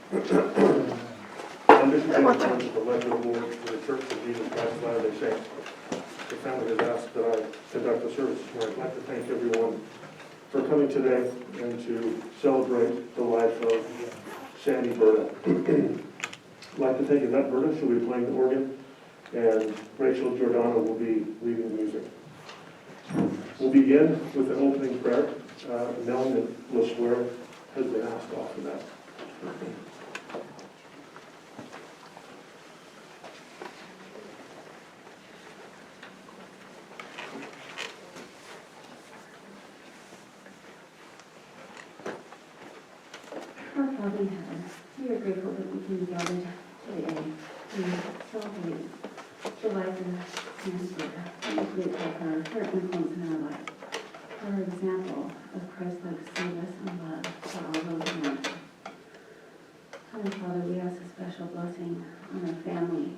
On this occasion, members of the Legislative Board of the Church of Jesus Christ of Latter-day Saints, the family has asked that I conduct the service this morning. I'd like to thank everyone for coming today and to celebrate the life of Sandy Berta. I'd like to thank Yvette Berta, she'll be playing the organ, and Rachel Giordano will be leading the music. We'll begin with an opening prayer. Melanie LaSwear has been asked to offer that. Our Father in heaven, we are grateful that we can be gathered today to celebrate the life of Sandy Berta. We are grateful for her influence in our life, for her example of Christ-like service and love for all those around her. Heavenly Father, we ask a special blessing on her family,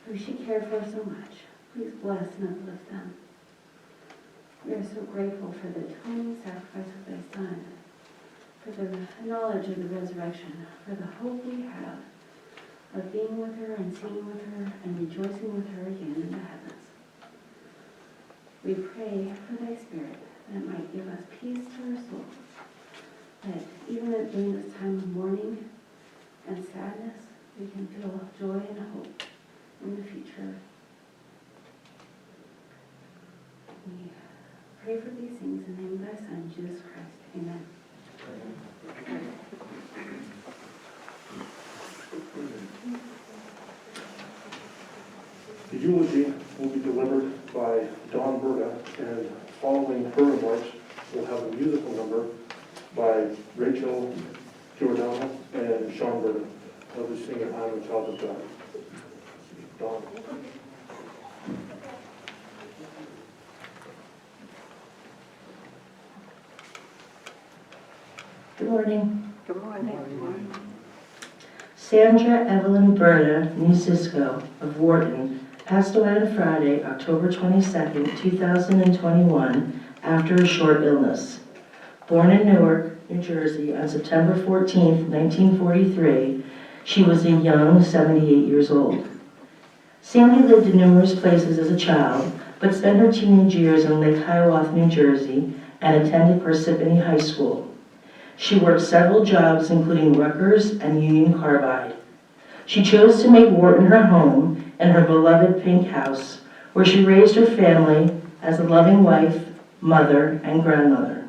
who she cared for so much. Please bless and uplift them. We are so grateful for the atoning sacrifice of thy Son, for the knowledge of the resurrection, for the hope we have of being with her and singing with her and rejoicing with her again in the heavens. We pray for thy Spirit that it might give us peace to our souls, that even during this time of mourning and sadness, we can feel joy and hope in the future. We pray for these things in the name of thy Son, Jesus Christ. Amen. The eulogy will be delivered by Dawn Berta, and following her remarks, we'll have a musical number by Rachel Giordano and Sean Berta. They'll be singing I Am a Child of God. Dawn. Good morning. Good morning. Sandra Evelyn Berta Nusisco of Wharton passed away on Friday, October 22nd, 2021, after a short illness. Born in Newark, New Jersey on September 14th, 1943, she was a young 78 years old. Sandy lived in numerous places as a child, but spent her teenage years in Lake Hiawatha, New Jersey, and attended Parsippany High School. She worked several jobs, including Rutgers and Union Carbide. She chose to make Wharton her home and her beloved pink house, where she raised her family as a loving wife, mother, and grandmother.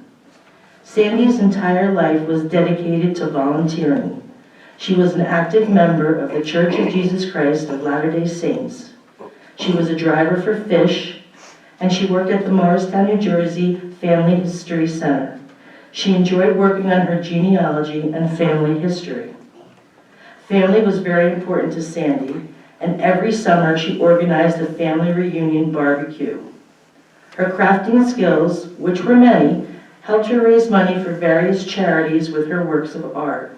Sandy's entire life was dedicated to volunteering. She was an active member of the Church of Jesus Christ of Latter-day Saints. She was a driver for Fish, and she worked at the Morristown, New Jersey Family History Center. She enjoyed working on her genealogy and family history. Family was very important to Sandy, and every summer she organized a family reunion barbecue. Her crafting skills, which were many, helped her raise money for various charities with her works of art.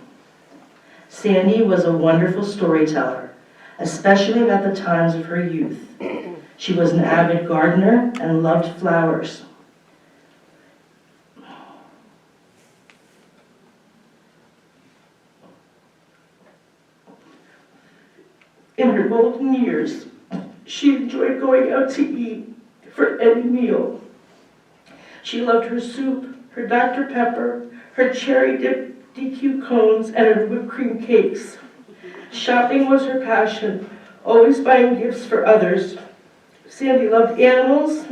Sandy was a wonderful storyteller, especially about the times of her youth. She was an avid gardener and loved flowers. In her golden years, she enjoyed going out to eat for any meal. She loved her soup, her Dr. Pepper, her cherry-dipped DQ cones, and her whipped cream cakes. Shopping was her passion, always buying gifts for others. Sandy loved animals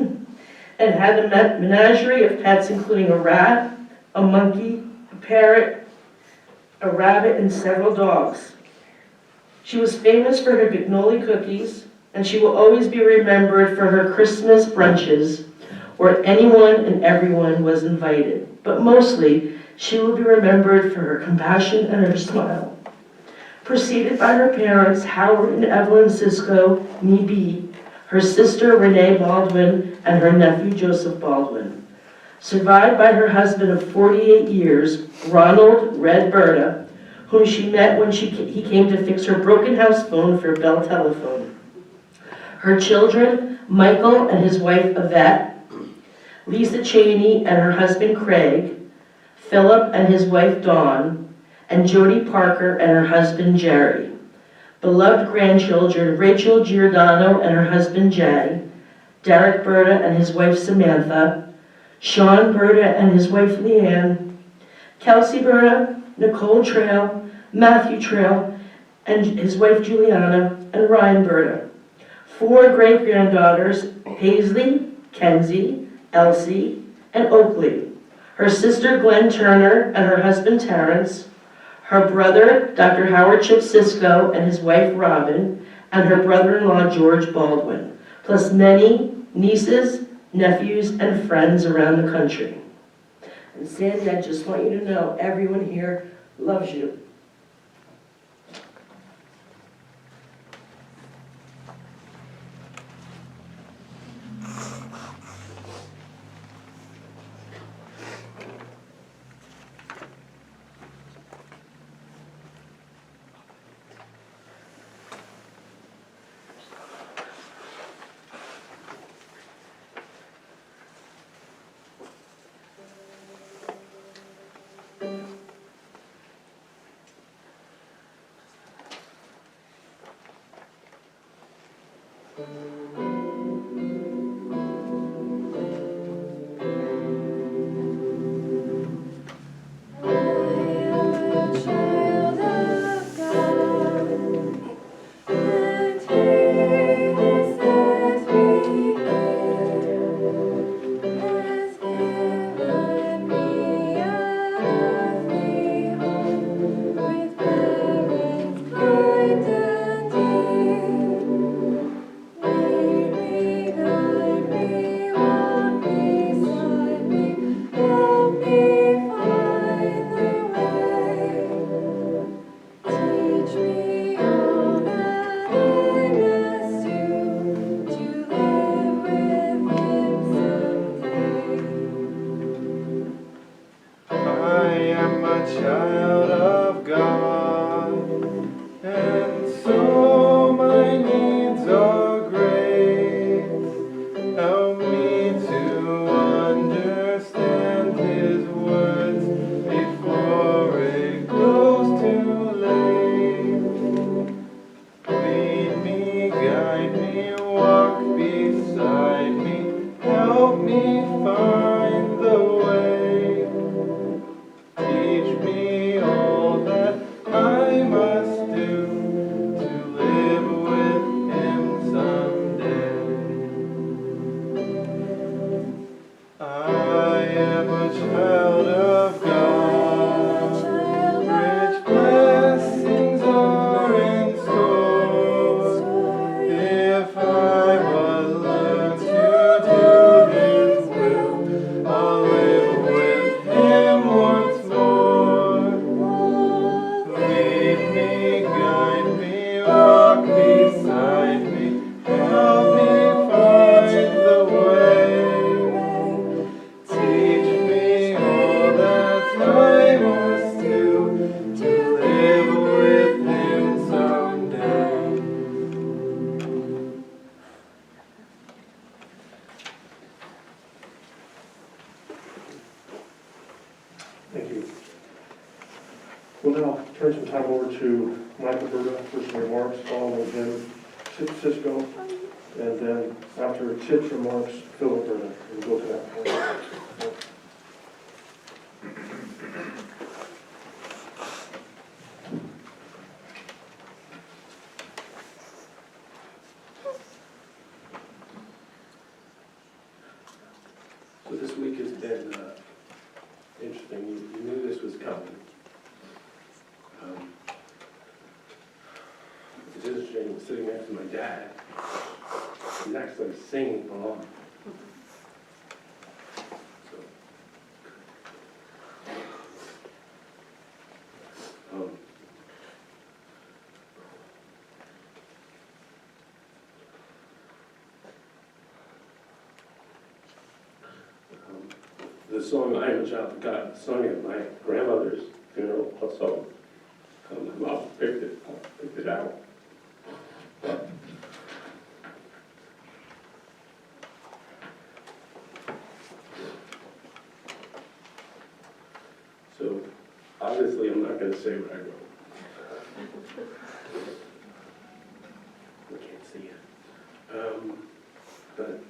and had a menagerie of pets, including a rat, a monkey, a parrot, a rabbit, and several dogs. She was famous for her Bignoli cookies, and she will always be remembered for her Christmas brunches, where anyone and everyone was invited. But mostly, she will be remembered for her compassion and her smile. Preceded by her parents, Howard and Evelyn Cisco, Nee, her sister Renee Baldwin, and her nephew Joseph Baldwin. Survived by her husband of 48 years, Ronald Red Berta, whom she met when he came to fix her broken house phone for Bell Telephone. Her children, Michael and his wife Yvette, Lisa Cheney and her husband Craig, Philip and his wife Dawn, and Jody Parker and her husband Jerry. Beloved grandchildren Rachel Giordano and her husband Jay, Derek Berta and his wife Samantha, Sean Berta and his wife Leanne, Kelsey Berta, Nicole Trail, Matthew Trail and his wife Juliana, and Ryan Berta. 4 great-granddaughters, Paisley, Kenzie, Elsie, and Oakley. Her sister Glenn Turner and her husband Terrence, her brother Dr. Howard Chip Cisco and his wife Robin, and her brother-in-law George Baldwin, plus many nieces, nephews, and friends around the country. And Sandy, I just want you to know, everyone here loves you. Thank you. We'll now turn some time over to Michael Berta for some remarks, following him, Chip Cisco, and then after Chip's remarks, Philip Berta. We'll go to that point. So this week has been interesting. You knew this was coming. It's interesting, sitting next to my dad. He's actually singing along. The song "I Am a Child of God" sung at my grandmother's funeral, so my mom picked it out. So obviously I'm not going to say what I wrote. I can't see it. But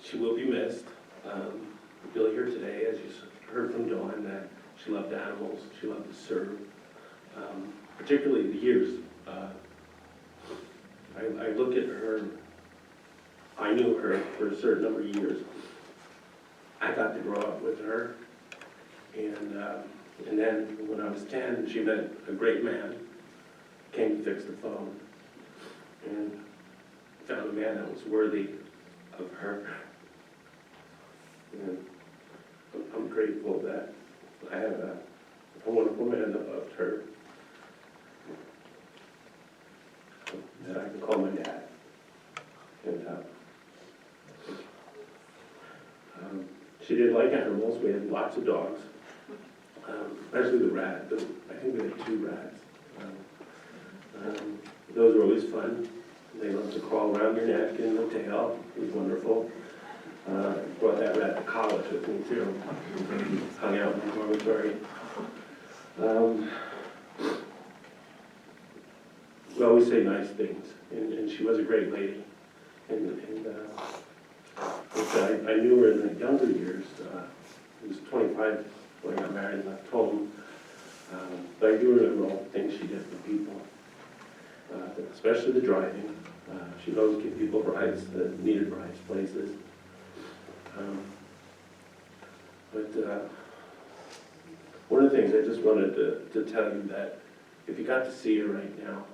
she will be missed. You'll hear today, as you heard from Dawn, that she loved animals, she loved to serve, particularly the years. I look at her, I knew her for a certain number of years. I got to grow up with her, and then when I was 10, she met a great man, came to fix the phone, and found a man that was worthy of her. And I'm grateful that I have a wonderful man that loved her, that I can call my dad. And she did like animals. We had lots of dogs, especially the rat. I think we had 2 rats. Those were always fun. They loved to crawl around your neck and the tail. It was wonderful. Brought that rat to college with me too. Hung out in the dormitory. We always say nice things, and she was a great lady. And I knew her in the younger years. I was 25 when I got married and left home. But I do remember all the things she did for people, especially the driving. She'd always give people rides that needed rides places. But one of the things I just wanted to tell you that if you got to see her right now,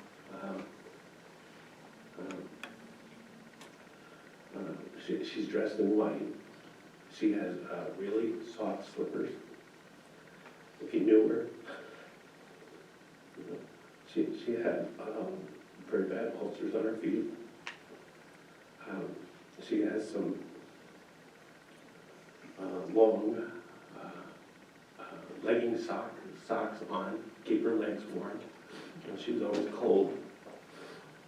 she's dressed in white. She has really soft slippers. If you knew her, she had very bad ulcers on her feet. She has some long legging socks on, keep her legs warm. And she was always cold.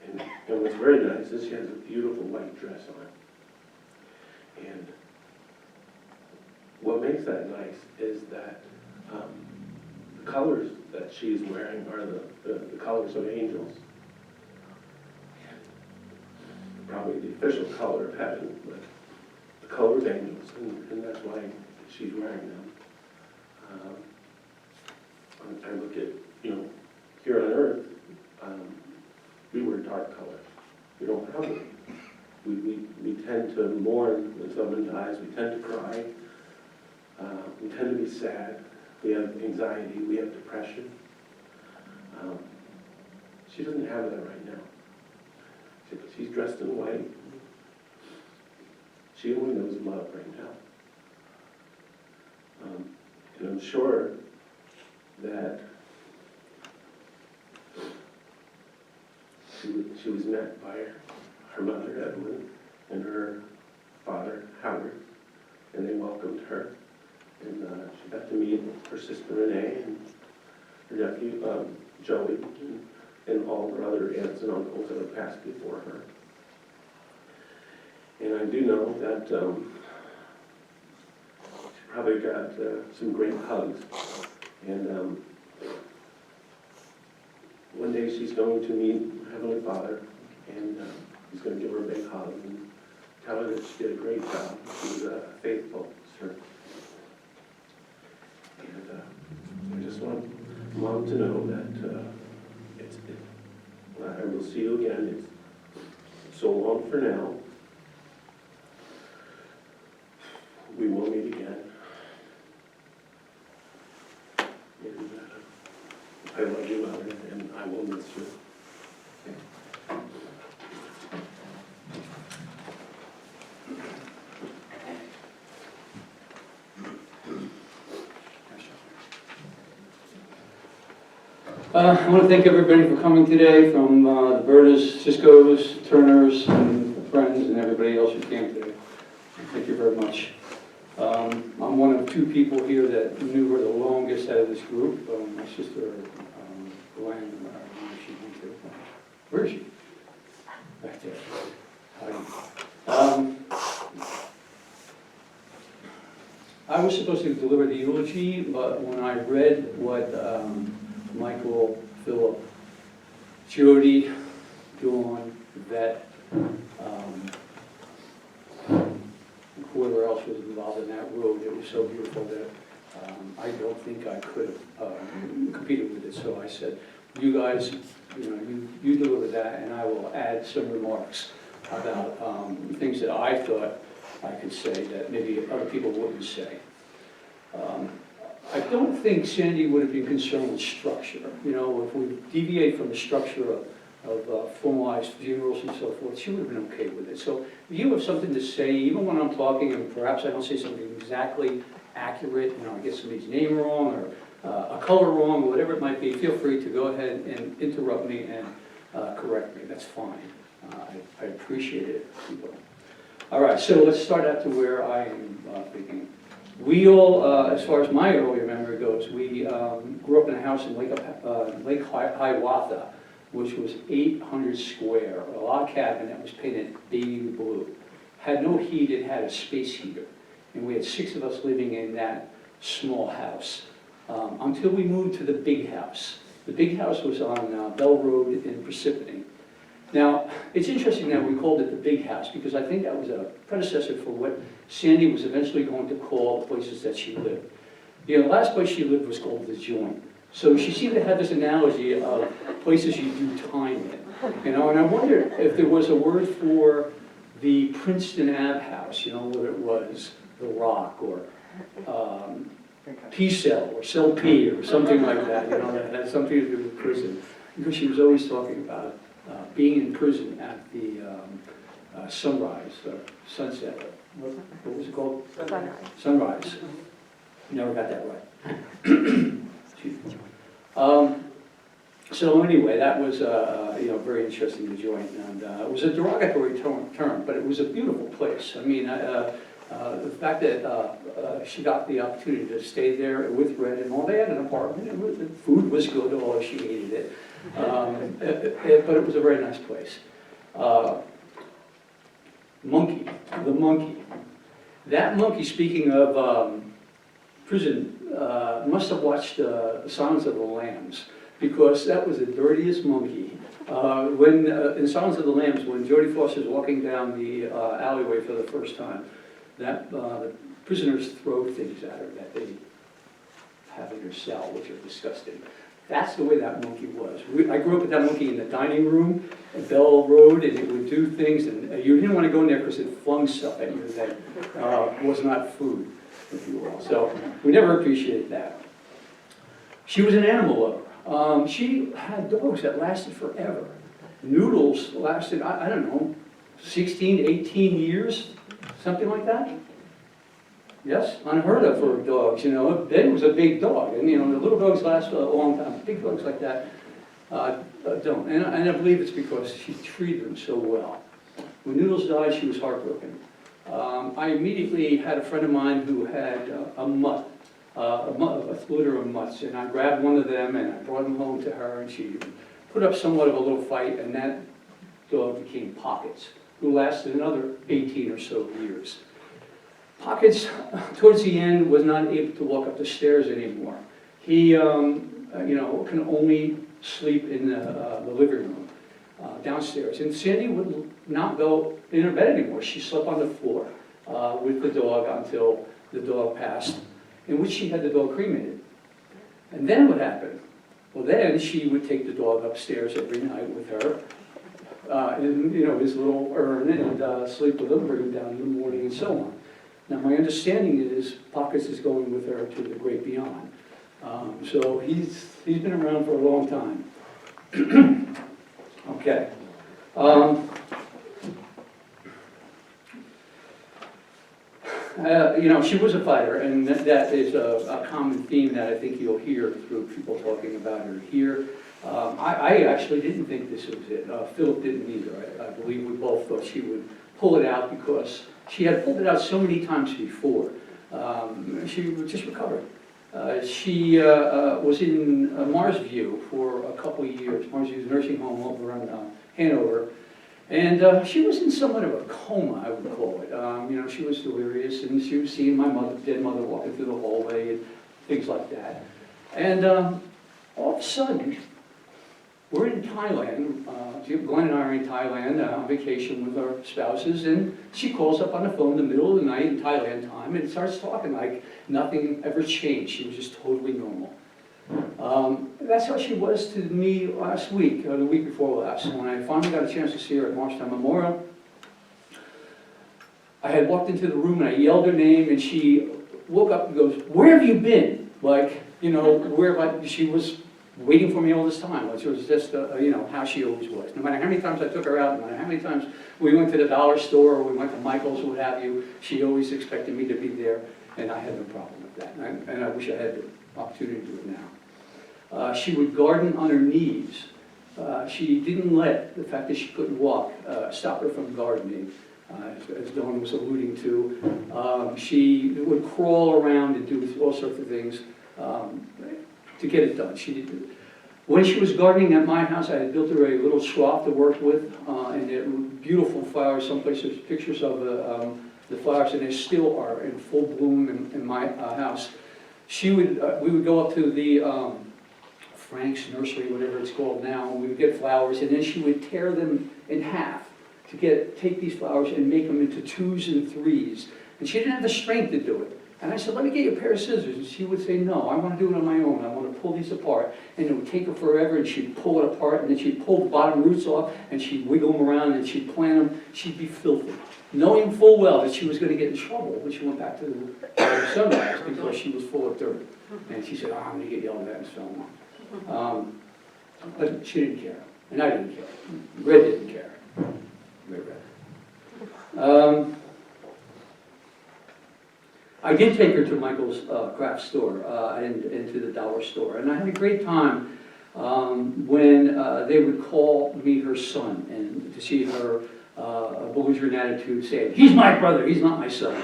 And what's very nice is she has a beautiful white dress on. And what makes that nice is that the colors that she's wearing are the colors of angels. Probably the official color of heaven, but the color of angels, and that's why she's wearing them. I look at, here on earth, we wear dark colors. We don't have them. We tend to mourn when someone dies. We tend to cry. We tend to be sad. We have anxiety. We have depression. She doesn't have that right now. She's dressed in white. She only knows love right now. And I'm sure that she was met by her mother, Evelyn, and her father, Howard, and they welcomed her. And she got to meet her sister Renee and her nephew, Joey, and all her other aunts and uncles that have passed before her. And I do know that she probably got some great hugs. And one day she's going to meet her Heavenly Father, and he's going to give her a big hug and tell her that she did a great job. She was a faithful servant. And I just want Mom to know that I will see you again. It's so long for now. We will meet again. And I love you, Mother, and I will miss you. I want to thank everybody for coming today, from the Bertas, Cisco's, Turners, and friends, and everybody else who came today. Thank you very much. I'm one of 2 people here that knew her the longest out of this group. My sister, Gwen, where is she? Back there. I was supposed to deliver the eulogy, but when I read what Michael, Philip, Jody, Dawn, Yvette, whoever else was involved in that road. It was so beautiful that I don't think I could have competed with it. So I said, you guys, you deliver that, and I will add some remarks about things that I thought I could say that maybe other people wouldn't say. I don't think Sandy would have been concerned with structure. If we deviate from the structure of formalized funerals and so forth, she would have been okay with it. So if you have something to say, even when I'm talking, and perhaps I don't say something exactly accurate, I get somebody's name wrong, or a color wrong, or whatever it might be, feel free to go ahead and interrupt me and correct me. That's fine. I appreciate it, people. All right, so let's start out to where I am thinking. We all, as far as my earlier memory goes, we grew up in a house in Lake Hiawatha, which was 800 square, a log cabin that was painted baby blue. Had no heat, it had a space heater. And we had 6 of us living in that small house until we moved to the big house. The big house was on Bell Road in Parsippany. Now, it's interesting that we called it the big house because I think that was a predecessor for what Sandy was eventually going to call the places that she lived. The last place she lived was called the Joint. So she seemed to have this analogy of places you do time in. And I wonder if there was a word for the Princeton Ave house, whether it was the Rock or P-Cell or Cell P or something like that, that had something to do with prison. Because she was always talking about being in prison at the sunrise, sunset, what was it called? Sunrise. Sunrise. Never got that right. Excuse me. So anyway, that was very interesting to join, and it was a derogatory term, but it was a beautiful place. I mean, the fact that she got the opportunity to stay there with Red and all, they had an apartment, and the food was good, although she hated it. But it was a very nice place. The monkey. That monkey, speaking of prison, must have watched Silence of the Lambs, because that was the dirtiest monkey. When in Silence of the Lambs, when Jodie Foster's walking down the alleyway for the first time, that the prisoners throw things at her that they have in their cell, which are disgusting. That's the way that monkey was. I grew up with that monkey in the dining room at Bell Road, and it would do things, and you didn't want to go in there because it flung stuff at you that was not food, if you will. So we never appreciated that. She was an animal lover. She had dogs that lasted forever. Noodles lasted, I don't know, 16, 18 years, something like that. Yes, unheard of for dogs, Ben was a big dog, and the little dogs last a long time. Big dogs like that don't. And I believe it's because she treated them so well. When Noodles died, she was heartbroken. I immediately had a friend of mine who had a mutt, a litter of mutts, and I grabbed one of them and I brought him home to her, and she put up somewhat of a little fight, and that dog became Pockets, who lasted another 18 or so years. Pockets, towards the end, was not able to walk up the stairs anymore. He, can only sleep in the living room downstairs. And Sandy would not go in her bed anymore. She slept on the floor with the dog until the dog passed, in which she had the dog cremated. And then what happened? Well, then she would take the dog upstairs every night with her in his little urn and sleep with him, bring him down in the morning, and so on. Now, my understanding is Pockets is going with her to the great beyond. So he's been around for a long time. Okay. She was a fighter, and that is a common theme that I think you'll hear through people talking about her here. I actually didn't think this was it. Philip didn't either. I believe we both thought she would pull it out because she had pulled it out so many times before. She just recovered. She was in Marsview for a couple of years. Marsview's nursing home over in Hanover. And she was in somewhat of a coma, I would call it. She was delirious, and she was seeing my dead mother walking through the hallway and things like that. And All of a sudden, we're in Thailand, Glenn and I are in Thailand on vacation with our spouses, and she calls up on the phone in the middle of the night in Thailand time and starts talking like nothing ever changed. She was just totally normal. That's how she was to me last week, or the week before last. And when I finally got a chance to see her at Marshtown Memorial, I had walked into the room and I yelled her name, and she woke up and goes, "Where have you been?" Like, like she was waiting for me all this time. Which was just, how she always was. No matter how many times I took her out, no matter how many times we went to the dollar store or we went to Michael's or what have you, she always expected me to be there, and I had no problem with that. And I wish I had the opportunity to do it now. She would garden on her knees. She didn't let the fact that she couldn't walk stop her from gardening. As Dawn was alluding to, she would crawl around and do all sorts of things to get it done. When she was gardening at my house, I had built her a little shrub to work with, and they're beautiful flowers. Some places there's pictures of the flowers, and they still are in full bloom in my house. We would go up to the Frank's nursery, whatever it's called now, and we would get flowers, and then she would tear them in half to take these flowers and make them into 2s and 3s. And she didn't have the strength to do it. And I said, "Let me get you a pair of scissors." And she would say, "No, I want to do it on my own. I want to pull these apart." And it would take her forever, and she'd pull it apart, and then she'd pull the bottom roots off, and she'd wiggle them around, and she'd plant them. She'd be filthy, knowing full well that she was going to get in trouble when she went back to the sunrise because she was full of dirt. And she said, "Oh, I'm going to get yelled at," and so on. But she didn't care, and I didn't care. Red didn't care. I did take her to Michael's craft store and to the dollar store, and I had a great time when they would call me her son, and to see her belligerent attitude saying, "He's my brother, he's not my son."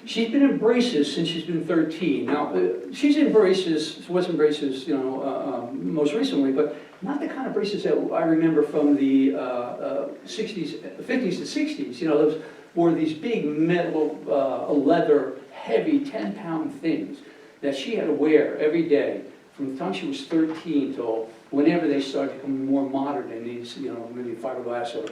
She's been in braces since she's been 13. Now, she's in braces, was in braces, most recently, but not the kind of braces that I remember from the 50s and 60s. Those were these big metal, leather, heavy 10-pound things that she had to wear every day from the time she was 13 till whenever they started becoming more modern in these, maybe fiberglass or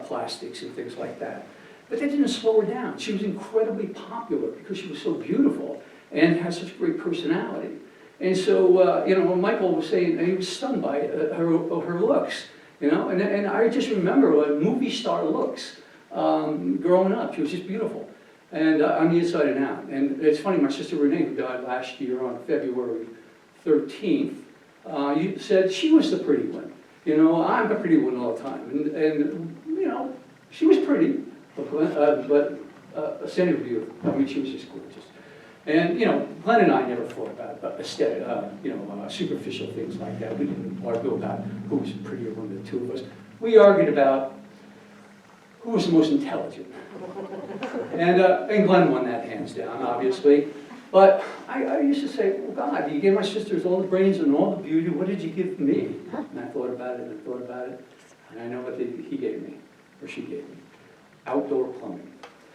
plastics and things like that. But that didn't slow her down. She was incredibly popular because she was so beautiful and had such great personality. And so, when Michael was saying, he was stunned by her looks, and I just remember movie star looks growing up. She was just beautiful, and on the inside and out. And it's funny, my sister Renee, who died last year on February 13th, said she was the pretty one. I'm the pretty one all the time, and she was pretty. But Sandra, I mean, she was just gorgeous. And, Glenn and I never thought about aesthetic, superficial things like that. We didn't argue about who was prettier among the two of us. We argued about who was the most intelligent. And Glenn won that hands down, obviously. But I used to say, "Well, God, you gave my sisters all the brains and all the beauty. What did you give me?" And I thought about it, and I know what he gave me, or she gave me. Outdoor plumbing.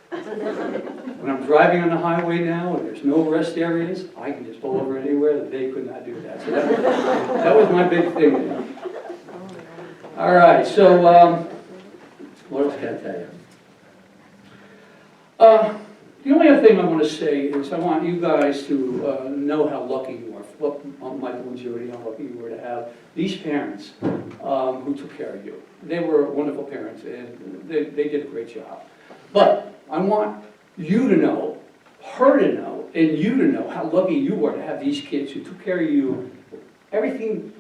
When I'm driving on the highway now and there's no rest areas, I can just pull over anywhere. They could not do that. So that was my big thing. All right, so what else can I tell you? The only other thing I want to say is I want you guys to know how lucky you are, Michael and Jody, how lucky you were to have these parents who took care of you. They were wonderful parents, and they did a great job. But I want you to know, her to know, and you to know how lucky you were to have these kids who took care of you. Everything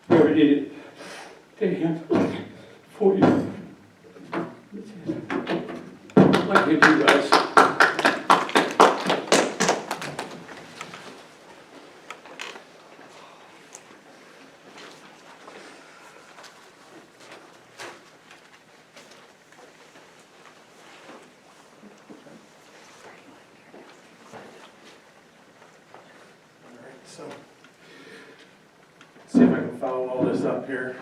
you ever needed, they handled for you. Thank you, guys. So, see if I can follow all this up here.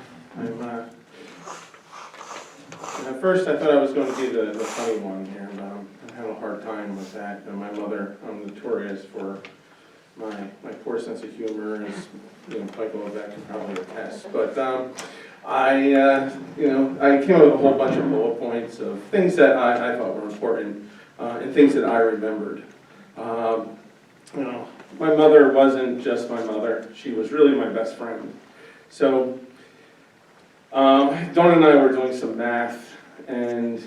At first I thought I was going to be the funny one here, but I'm having a hard time with that. And my mother, I'm notorious for my poor sense of humor is, Michael that can probably attest. But I came up with a whole bunch of bullet points of things that I thought were important and things that I remembered. My mother wasn't just my mother. She was really my best friend. So Dawn and I were doing some math, and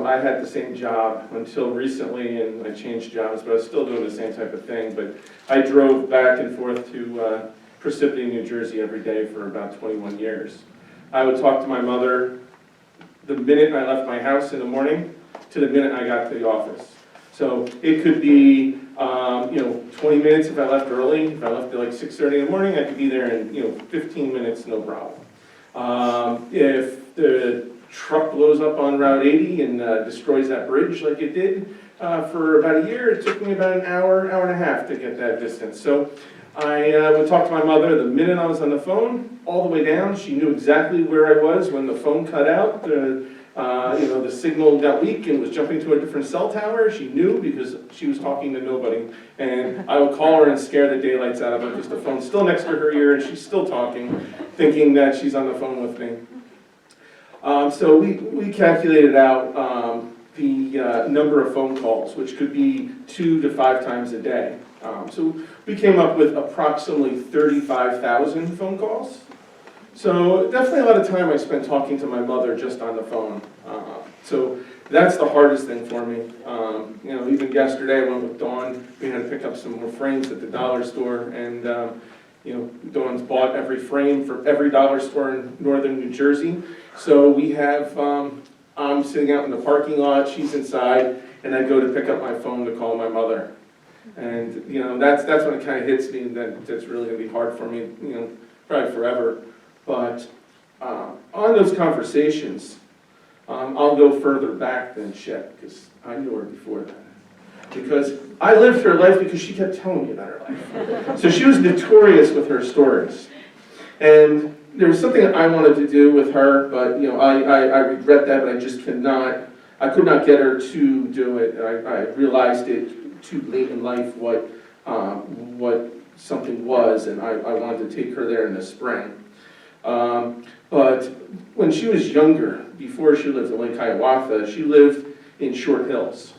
I had the same job until recently, and I changed jobs, but I was still doing the same type of thing. But I drove back and forth to Parsippany, New Jersey every day for about 21 years. I would talk to my mother the minute I left my house in the morning to the minute I got to the office. So it could be 20 minutes if I left early. If I left at like 6:30 in the morning, I could be there in 15 minutes, no problem. If the truck blows up on Route 80 and destroys that bridge like it did for about a year, it took me about an hour, hour and a half to get that distance. So I would talk to my mother the minute I was on the phone, all the way down. She knew exactly where I was when the phone cut out. The signal got weak and was jumping to a different cell tower. She knew because she was talking to nobody. And I would call her and scare the daylights out of her because the phone's still next to her ear and she's still talking, thinking that she's on the phone with me. So we calculated out the number of phone calls, which could be 2 to 5 times a day. So we came up with approximately 35,000 phone calls. So definitely a lot of time I spent talking to my mother just on the phone. So that's the hardest thing for me. Even yesterday I went with Dawn. We had to pick up some more frames at the dollar store, and Dawn's bought every frame for every dollar store in northern New Jersey. So we have, I'm sitting out in the parking lot, she's inside, and I go to pick up my phone to call my mother. And that's when it kind of hits me that that's really going to be hard for me, probably forever. But on those conversations, I'll go further back than Shep, because I knew her before that. Because I lived her life because she kept telling me about her life. So she was notorious with her stories. And there was something I wanted to do with her, but I regret that, but I just could not get her to do it. I realized it too late in life what something was, and I wanted to take her there in the spring. But when she was younger, before she lived in Lake Hiawatha, she lived in Short Hills.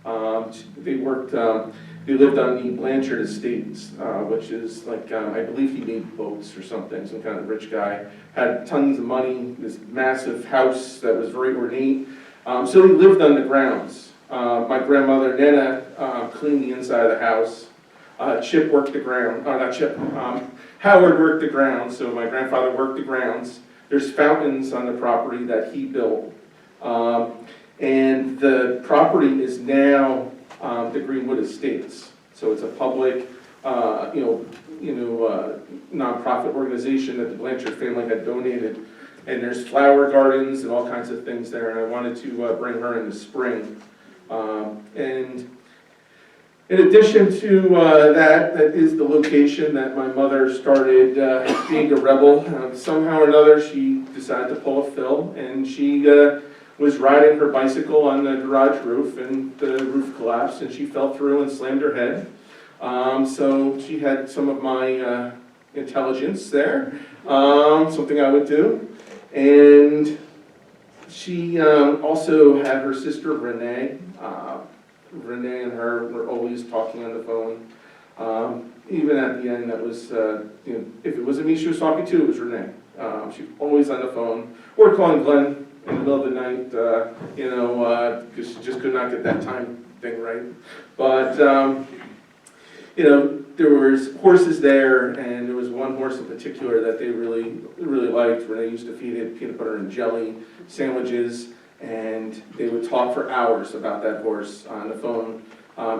They lived on the Blanchard Estates, which is like, I believe he made boats or something, some kind of rich guy. Had tons of money, this massive house that was very ornate. So he lived on the grounds. My grandmother, Nana, cleaned the inside of the house. Chip worked the ground, not Chip, Howard worked the grounds, so my grandfather worked the grounds. There's fountains on the property that he built. And the property is now the Greenwood Estates. So it's a public, nonprofit organization that the Blanchard family had donated. And there's flower gardens and all kinds of things there. And I wanted to bring her in the spring. And in addition to that is the location that my mother started being a rebel. Somehow or another, she decided to pull a Phil, and she was riding her bicycle on the garage roof, and the roof collapsed, and she fell through and slammed her head. So she had some of my intelligence there, something I would do. And she also had her sister, Renee. Renee and her were always talking on the phone. Even at the end, that was, if it wasn't me she was talking to, it was Renee. She was always on the phone, or calling Glenn in the middle of the night, because she just could not get that time thing right. But, there was horses there, and there was one horse in particular that they really, really liked. Renee used to feed it peanut butter and jelly sandwiches, and they would talk for hours about that horse on the phone.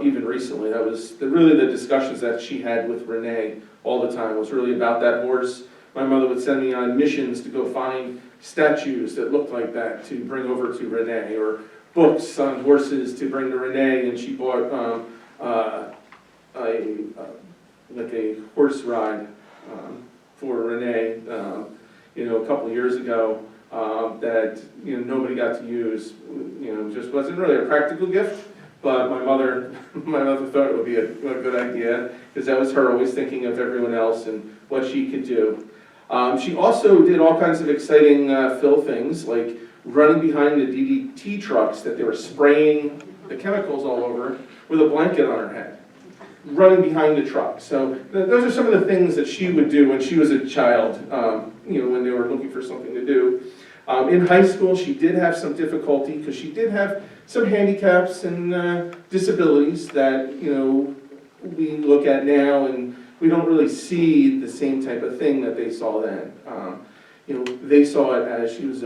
Even recently, that was really the discussions that she had with Renee all the time was really about that horse. My mother would send me on missions to go find statues that looked like that to bring over to Renee, or books on horses to bring to Renee, and she bought a horse ride for Renee, a couple of years ago. That nobody got to use, just wasn't really a practical gift, but my mother thought it would be a good idea, because that was her always thinking of everyone else and what she could do. She also did all kinds of exciting Phil things, like running behind the DDT trucks that they were spraying the chemicals all over with a blanket on her head, running behind the truck. So those are some of the things that she would do when she was a child, when they were looking for something to do. In high school, she did have some difficulty because she did have some handicaps and disabilities that, we look at now and we don't really see the same type of thing that they saw then. They saw it as she was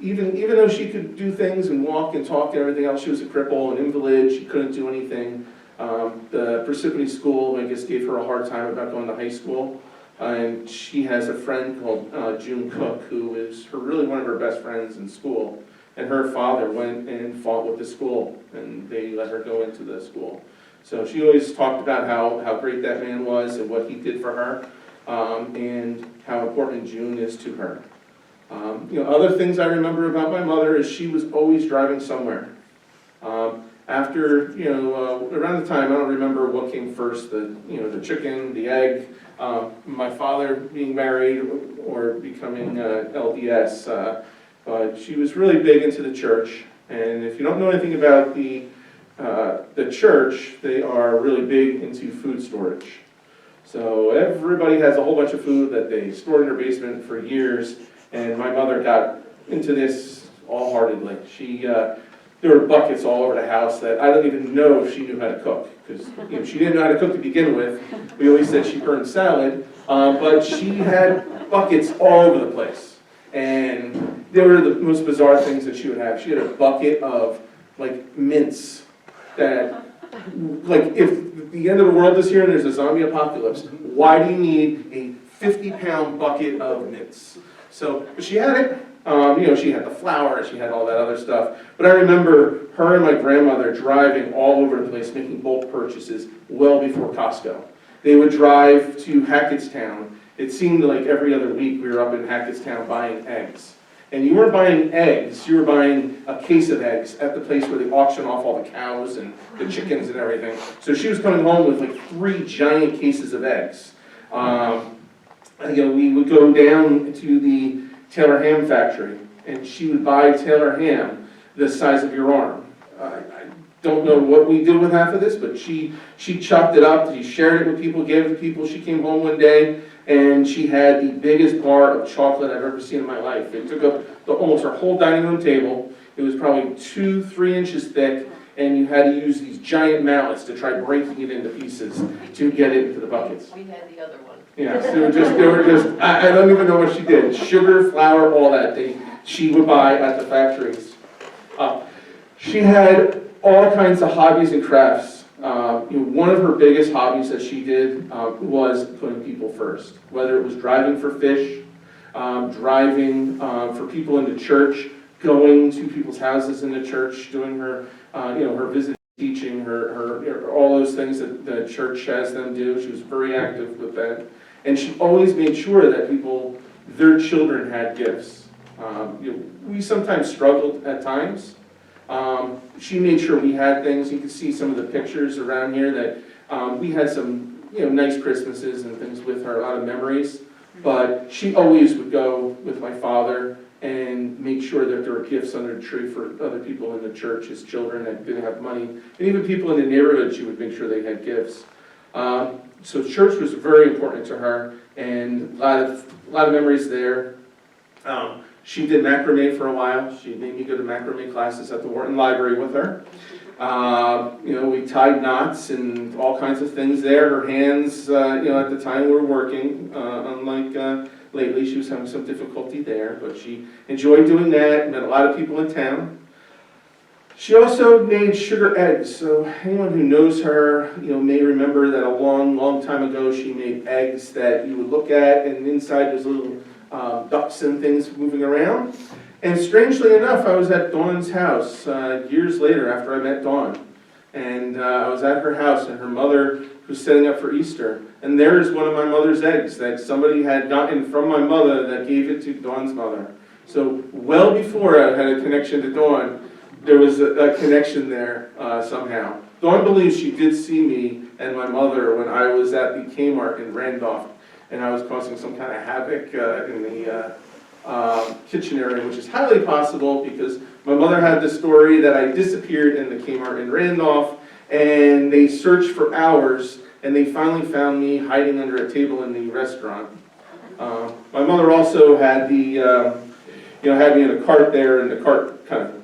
even though she could do things and walk and talk and everything else, she was a cripple, an invalid, she couldn't do anything. The Parsippany School, I guess, gave her a hard time about going to high school. And she has a friend called June Cook, who is really one of her best friends in school. And her father went and fought with the school, and they let her go into the school. So she always talked about how great that man was and what he did for her, and how important June is to her. Other things I remember about my mother is she was always driving somewhere. After, around the time, I don't remember what came first, the chicken, the egg, my father being married or becoming LDS, but she was really big into the church. And if you don't know anything about the church, they are really big into food storage. So everybody has a whole bunch of food that they stored in their basement for years, and my mother got into this all-heartedly. There were buckets all over the house that I don't even know if she knew how to cook, because she didn't know how to cook to begin with. We always said she burned salad, but she had buckets all over the place. And they were the most bizarre things that she would have. She had a bucket of mince that, if the end of the world is here and there's a zombie apocalypse, why do you need a 50-pound bucket of mince? So, but she had it. She had the flour, she had all that other stuff. But I remember her and my grandmother driving all over the place, making bulk purchases well before Costco. They would drive to Hackettstown. It seemed like every other week we were up in Hackettstown buying eggs. And you weren't buying eggs, you were buying a case of eggs at the place where they auction off all the cows and the chickens and everything. So she was coming home with 3 giant cases of eggs. We would go down to the Taylor ham factory, and she would buy Taylor ham the size of your arm. I don't know what we did with half of this, but she chopped it up, she shared it with people, gave it to people. She came home one day, and she had the biggest bar of chocolate I've ever seen in my life. It took up almost our whole dining room table. It was probably 2-3 inches thick, and you had to use these giant mallets to try breaking it into pieces to get it into the buckets. We had the other one. Yes, they were just, I don't even know what she did. Sugar, flour, all that she would buy at the factories. She had all kinds of hobbies and crafts. One of her biggest hobbies that she did was putting people first. Whether it was driving for fish, driving for people in the church, going to people's houses in the church, doing her, her visit teaching, her all those things that the church has them do. She was very active with that. And she always made sure that their children had gifts. We sometimes struggled at times. She made sure we had things. You can see some of the pictures around here that we had some nice Christmases and things with her, a lot of memories. But she always would go with my father and make sure that there were gifts under the tree for other people in the church, his children that didn't have money. And even people in the neighborhood, she would make sure they had gifts. So church was very important to her, and a lot of memories there. She did macrame for a while. She made me go to macrame classes at the Wharton Library with her. We tied knots and all kinds of things there. Her hands, at the time were working, unlike lately. She was having some difficulty there, but she enjoyed doing that, met a lot of people in town. She also made sugar eggs, so anyone who knows her, may remember that a long, long time ago she made eggs that you would look at, and inside there's little ducks and things moving around. And strangely enough, I was at Dawn's house years later after I met Dawn, and I was at her house, and her mother was setting up for Easter, and there's one of my mother's eggs that somebody had gotten from my mother that gave it to Dawn's mother. So well before I had a connection to Dawn, there was a connection there somehow. Dawn believes she did see me and my mother when I was at the Kmart in Randolph, and I was causing some kind of havoc in the kitchen area, which is highly possible because my mother had the story that I disappeared in the Kmart in Randolph, and they searched for hours, and they finally found me hiding under a table in the restaurant. My mother also had had me in a cart there, and the cart kind of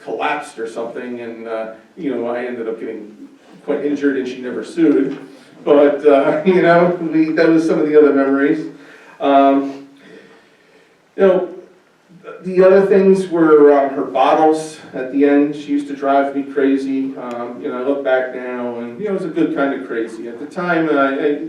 collapsed or something, and I ended up getting quite injured, and she never sued. But that was some of the other memories. The other things were her bottles at the end. She used to drive me crazy. I look back now, and it was a good kind of crazy. At the time, I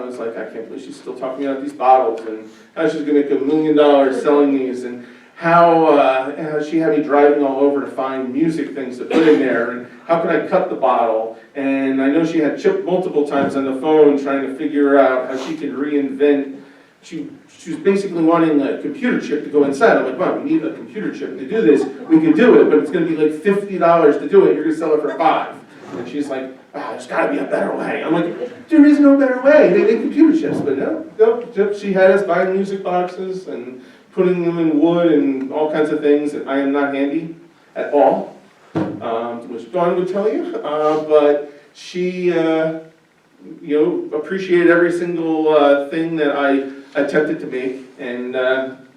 was like, I can't believe she's still talking about these bottles and how she's going to make $1 million selling these, and how she had me driving all over to find music things to put in there, and how could I cut the bottle. And I know she had chipped multiple times on the phone trying to figure out how she could reinvent. She was basically wanting a computer chip to go inside. I'm like, wow, we need a computer chip to do this. We can do it, but it's going to be like $50 to do it. You're going to sell it for $5. And she's like, there's got to be a better way. I'm like, there is no better way. They make computer chips, but no. She had us buying music boxes and putting them in wood and all kinds of things, and I am not handy at all, which Dawn would tell you. But she, appreciated every single thing that I attempted to make, and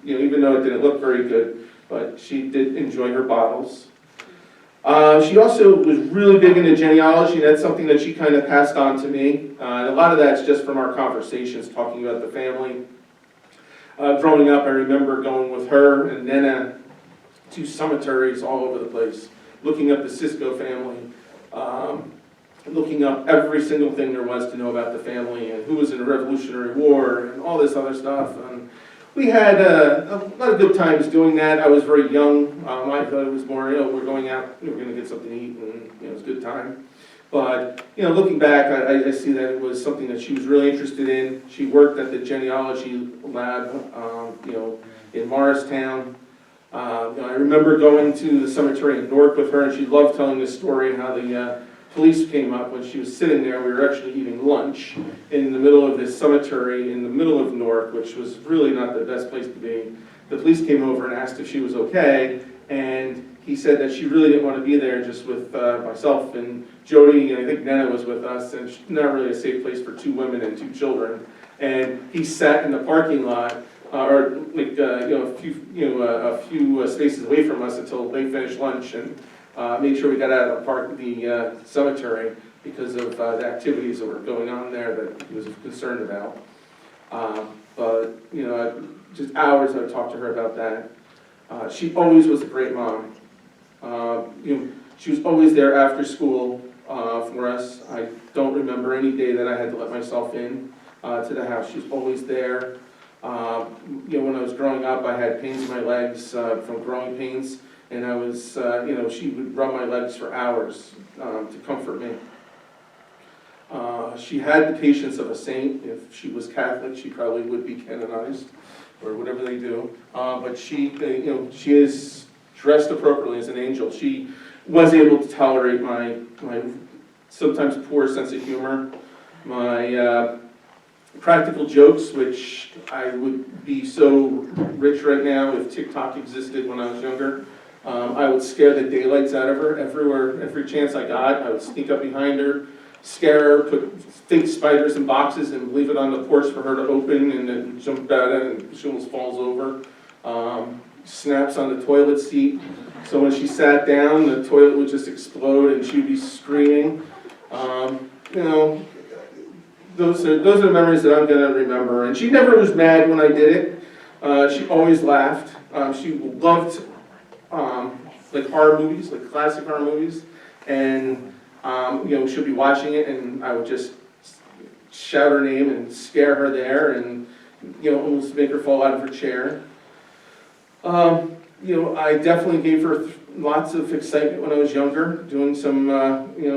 even though it didn't look very good, but she did enjoy her bottles. She also was really big into genealogy, and that's something that she kind of passed on to me. A lot of that's just from our conversations, talking about the family. Growing up, I remember going with her and Nana to cemeteries all over the place, looking up the Cisco family, looking up every single thing there was to know about the family and who was in the Revolutionary War and all this other stuff. And we had a lot of good times doing that. I was very young. I thought it was more, we're going out, we're going to get something to eat, and it was a good time. But, looking back, I see that it was something that she was really interested in. She worked at the genealogy lab, in Morristown. I remember going to the cemetery in Newark with her, and she loved telling this story, how the police came up when she was sitting there. We were actually eating lunch in the middle of this cemetery in the middle of Newark, which was really not the best place to be. The police came over and asked if she was okay, and he said that she really didn't want to be there, just with myself and Jody, and I think Nana was with us, and it's not really a safe place for 2 women and 2 children. And he sat in the parking lot, a few spaces away from us until they finished lunch, and made sure we got out of the cemetery because of the activities that were going on there that he was concerned about. Just hours I would talk to her about that. She always was a great mom. She was always there after school for us. I don't remember any day that I had to let myself in to the house. She was always there. When I was growing up, I had pains in my legs from growing pains, and I was, she would rub my legs for hours to comfort me. She had the patience of a saint. If she was Catholic, she probably would be canonized, or whatever they do. But she is dressed appropriately as an angel. She was able to tolerate my sometimes poor sense of humor, my practical jokes, which I would be so rich right now if TikTok existed when I was younger. I would scare the daylights out of her every chance I got. I would sneak up behind her, scare her, put fake spiders in boxes and leave it on the porch for her to open, and then jump at it, and she almost falls over. Snaps on the toilet seat, so when she sat down, the toilet would just explode and she'd be screaming. Those are memories that I'm gonna remember. And she never was mad when I did it. She always laughed. She loved horror movies, like classic horror movies, and she'll be watching it, and I would just shout her name and scare her there, and almost make her fall out of her chair. I definitely gave her lots of excitement when I was younger, doing some,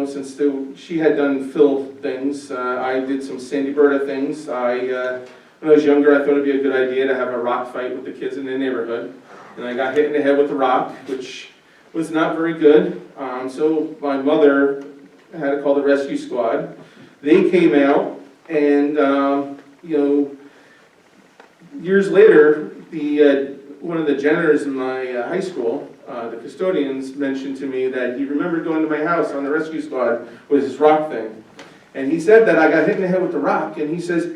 since she had done Phil things, I did some Sandy Berta things. When I was younger, I thought it'd be a good idea to have a rock fight with the kids in the neighborhood. and I got hit in the head with a rock, which was not very good. So my mother had to call the rescue squad. They came out, and years later, one of the janitors in my high school, the custodians, mentioned to me that he remembered going to my house on the rescue squad with his rock thing. And he said that I got hit in the head with the rock, and he says,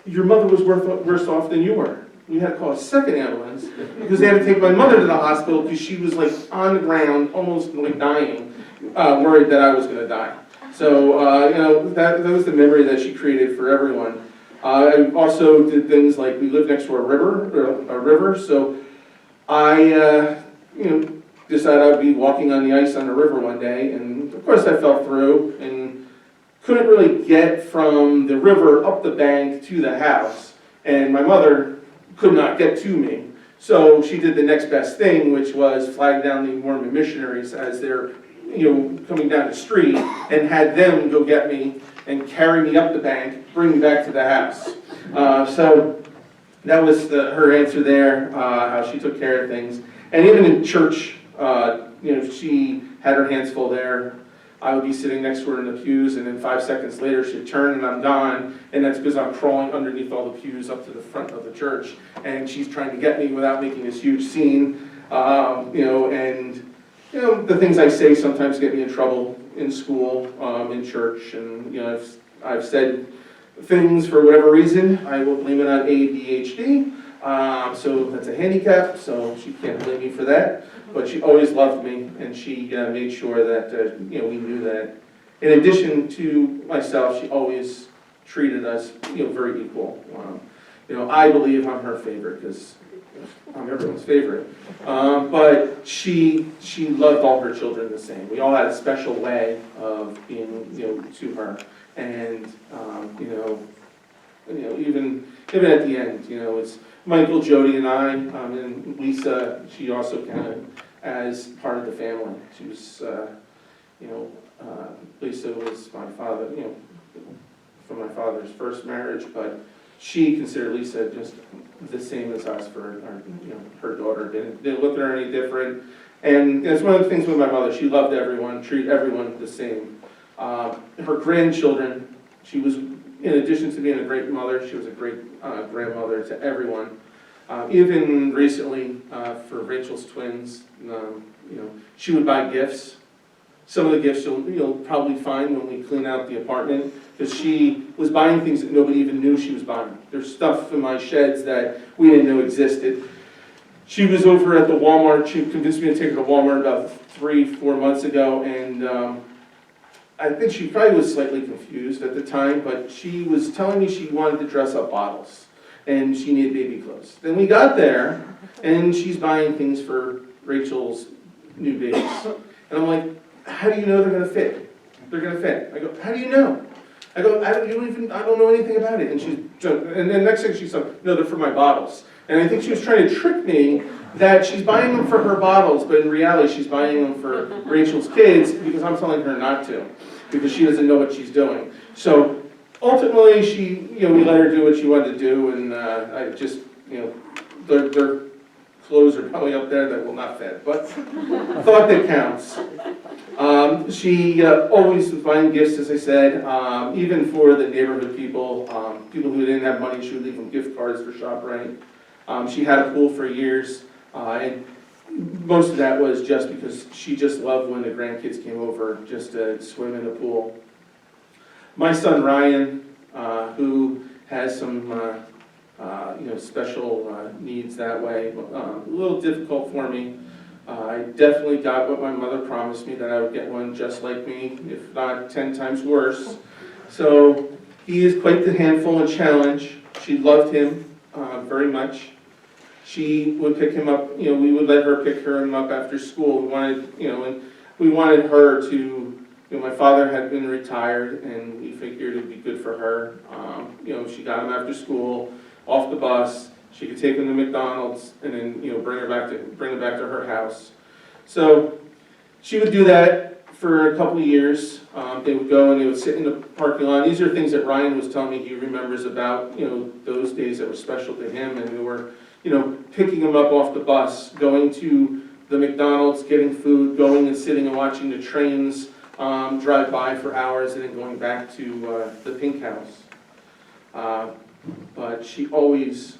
your mother was worse off than you were. We had to call a second ambulance because they had to take my mother to the hospital because she was like on the ground, almost like dying, worried that I was going to die. So, that was the memory that she created for everyone. I also did things like, we lived next to a river, so I, decided I'd be walking on the ice on the river one day, and of course I fell through and couldn't really get from the river up the bank to the house, and my mother could not get to me. So she did the next best thing, which was flag down the Mormon missionaries as they're coming down the street, and had them go get me and carry me up the bank, bring me back to the house. So that was her answer there, how she took care of things. And even in church, she had her hands full there. I would be sitting next to her in the pews, and then 5 seconds later she'd turn and I'm gone, and that's because I'm crawling underneath all the pews up to the front of the church, and she's trying to get me without making this huge scene, the things I say sometimes get me in trouble in school, in church, and I've said things for whatever reason. I will blame it on ADHD, so that's a handicap, so she can't blame me for that. But she always loved me, and she made sure that we knew that. In addition to myself, she always treated us very equal. I believe I'm her favorite because I'm everyone's favorite. But she loved all her children the same. We all had a special way of being to her, and even at the end, it's Michael, Jody, and I, and Lisa. She also counted as part of the family. She was, Lisa was my father, from my father's first marriage, but she considered Lisa just the same as us for her daughter. Didn't look at her any different. And it's one of the things with my mother. She loved everyone, treated everyone the same. Her grandchildren, she was, in addition to being a great mother, she was a great grandmother to everyone. Even recently, for Rachel's twins, she would buy gifts. Some of the gifts you'll probably find when we clean out the apartment, because she was buying things that nobody even knew she was buying. There's stuff in my sheds that we didn't know existed. She was over at the Walmart. She convinced me to take her to Walmart about 3-4 months ago, and I think she probably was slightly confused at the time, but she was telling me she wanted to dress up bottles, and she needed baby clothes. Then we got there, and she's buying things for Rachel's new babies. And I'm like, how do you know they're going to fit? They're going to fit. I go, how do you know? I go, I don't know anything about it. And then next thing she said, no, they're for my bottles. And I think she was trying to trick me that she's buying them for her bottles, but in reality she's buying them for Rachel's kids because I'm telling her not to, because she doesn't know what she's doing. So ultimately, we let her do what she wanted to do, and I just, their clothes are probably up there that will not fit, but thought that counts. She always was buying gifts, as I said, even for the neighborhood people, people who didn't have money. She would leave them gift cards for ShopRite. She had a pool for years, and most of that was just because she just loved when the grandkids came over just to swim in the pool. My son Ryan, who has some special needs that way, a little difficult for me. I definitely got what my mother promised me, that I would get one just like me, if not 10 times worse. So he is quite the handful and challenge. She loved him very much. She would pick him up, we would let her pick him up after school. We wanted her to, my father had been retired, and we figured it'd be good for her. She got him after school, off the bus. She could take him to McDonald's, and then bring him back to her house. So she would do that for a couple of years. They would go and they would sit in the parking lot. These are things that Ryan was telling me he remembers about those days that were special to him, and we were picking him up off the bus, going to the McDonald's, getting food, going and sitting and watching the trains drive by for hours, and then going back to the Pink House. But she always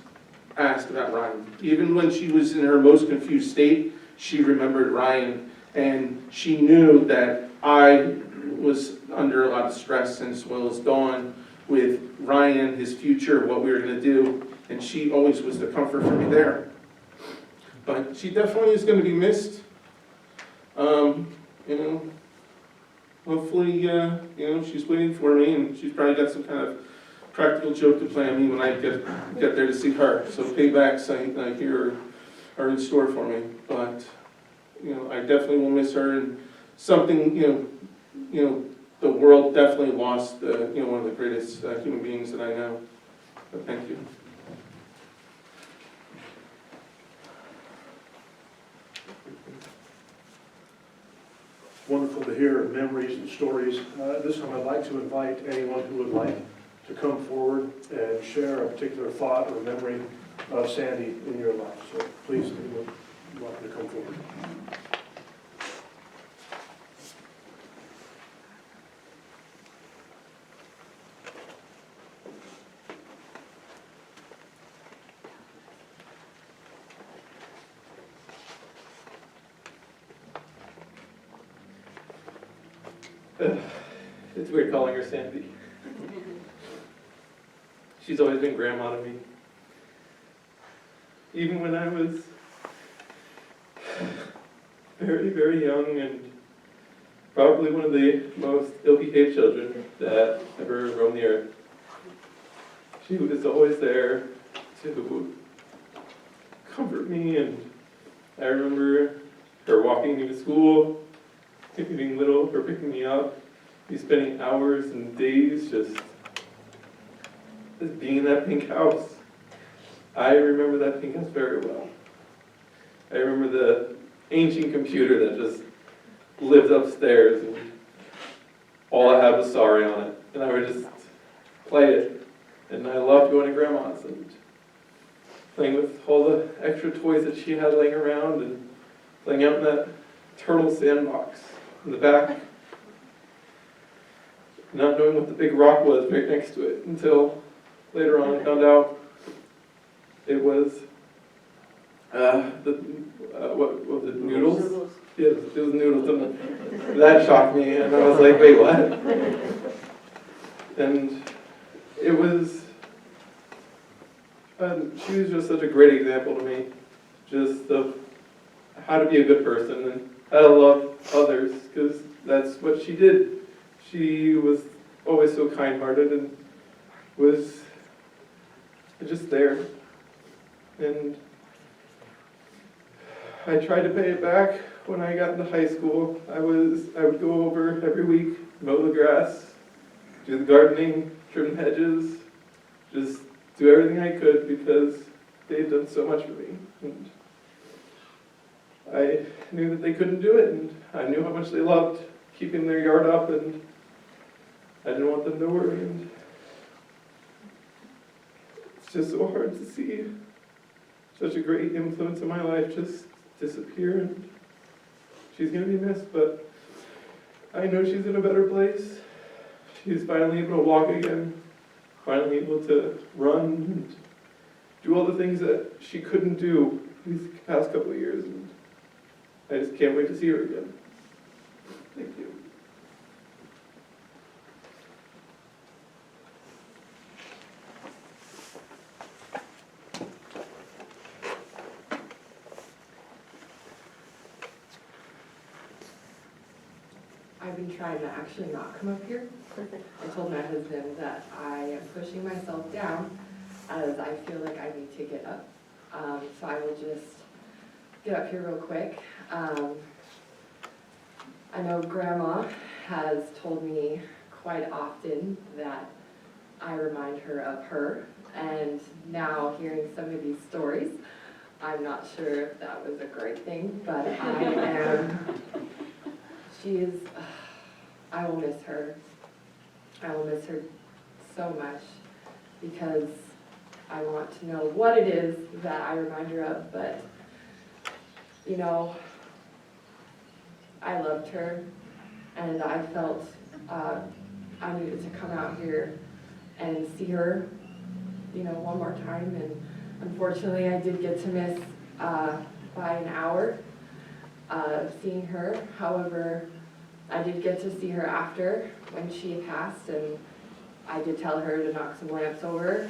asked about Ryan. Even when she was in her most confused state, she remembered Ryan, and she knew that I was under a lot of stress, and as well as Dawn, with Ryan, his future, what we were going to do, and she always was the comfort for me there. But she definitely is going to be missed. Hopefully, she's waiting for me, and she's probably got some kind of practical joke to play on me when I get there to see her. So paybacks, I hear, are in store for me. But I definitely will miss her, and something the world definitely lost one of the greatest human beings that I know. But thank you. Wonderful to hear memories and stories. This time I'd like to invite anyone who would like to come forward and share a particular thought or memory of Sandy in your life. So please, anyone welcome to come forward. It's weird calling her Sandy. She's always been grandma to me. Even when I was very, very young and probably one of the most ill-behaved children that ever roamed the earth. She was always there to comfort me, and I remember her walking me to school, being little, her picking me up, me spending hours and days just being in that pink house. I remember that pink house very well. I remember the ancient computer that just lived upstairs, and all I had was Sorry on it, and I would just play it. And I loved going to Grandma's and playing with all the extra toys that she had laying around, and playing out in that turtle sandbox in the back, not knowing what the big rock was right next to it, until later on I found out it was what was it, noodles? Yes, it was noodles, and that shocked me, and I was like, wait, what? And it was, she was just such a great example to me, just of how to be a good person and how to love others, because that's what she did. She was always so kind-hearted and was just there. And I tried to pay it back when I got into high school. I would go over every week, mow the grass, do the gardening, trim hedges, just do everything I could because they'd done so much for me. And I knew that they couldn't do it, and I knew how much they loved keeping their yard up, and I didn't want them to worry. And it's just so hard to see such a great influence in my life just disappear, and she's going to be missed, but I know she's in a better place. She's finally able to walk again, finally able to run and do all the things that she couldn't do these past couple of years, and I just can't wait to see her again. Thank you. I've been trying to actually not come up here. I told my husband that I am pushing myself down as I feel like I need to get up. So I will just get up here real quick. I know Grandma has told me quite often that I remind her of her, and now hearing some of these stories, I'm not sure if that was a great thing, but she is, I will miss her. I will miss her so much because I want to know what it is that I remind her of, but, you know, I loved her, and I felt I needed to come out here and see her, you know, one more time, and unfortunately I did get to miss by an hour seeing her. However, I did get to see her after when she passed, and I did tell her to knock some lamps over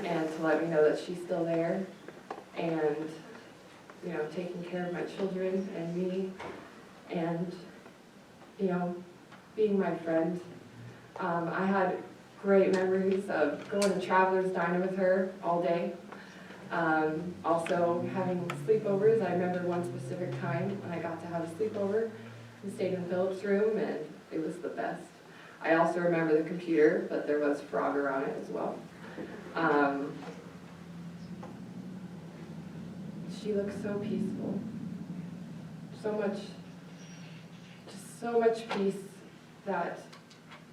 and to let me know that she's still there and, you know, taking care of my children and me and, you know, being my friend. I had great memories of going to Traveler's Diner with her all day. Also having sleepovers. I remember one specific time when I got to have a sleepover. We stayed in Philip's room and it was the best. I also remember the computer, but there was Frogger on it as well. She looks so peaceful. So much peace that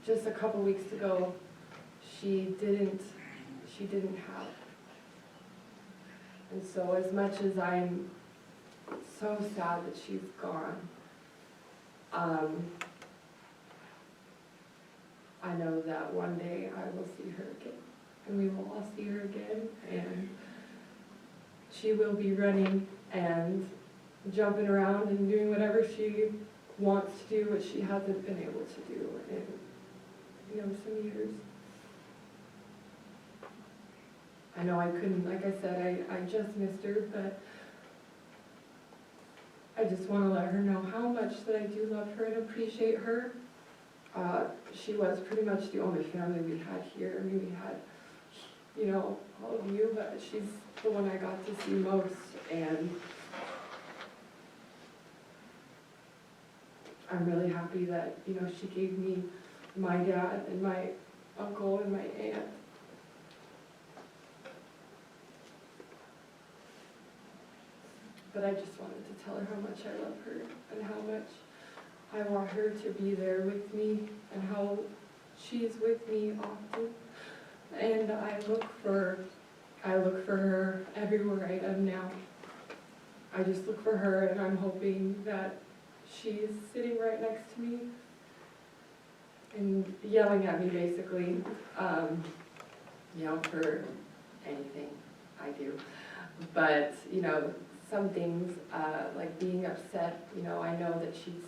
just a couple weeks ago she didn't have. And so as much as I'm so sad that she's gone, I know that one day I will see her again, and we will all see her again, and she will be running and jumping around and doing whatever she wants to do, which she hasn't been able to do in, you know, some years. I know I couldn't, like I said, I just missed her, but I just want to let her know how much that I do love her and appreciate her. She was pretty much the only family we had here. I mean, we had, you know, all of you, but she's the one I got to see most, and I'm really happy that, you know, she gave me my dad and my uncle and my aunt. But I just wanted to tell her how much I love her and how much I want her to be there with me and how she's with me often. And I look for her everywhere I am now. I just look for her, and I'm hoping that she's sitting right next to me and yelling at me, basically, you know, for anything I do. But, you know, some things, like being upset, you know, I know that she'd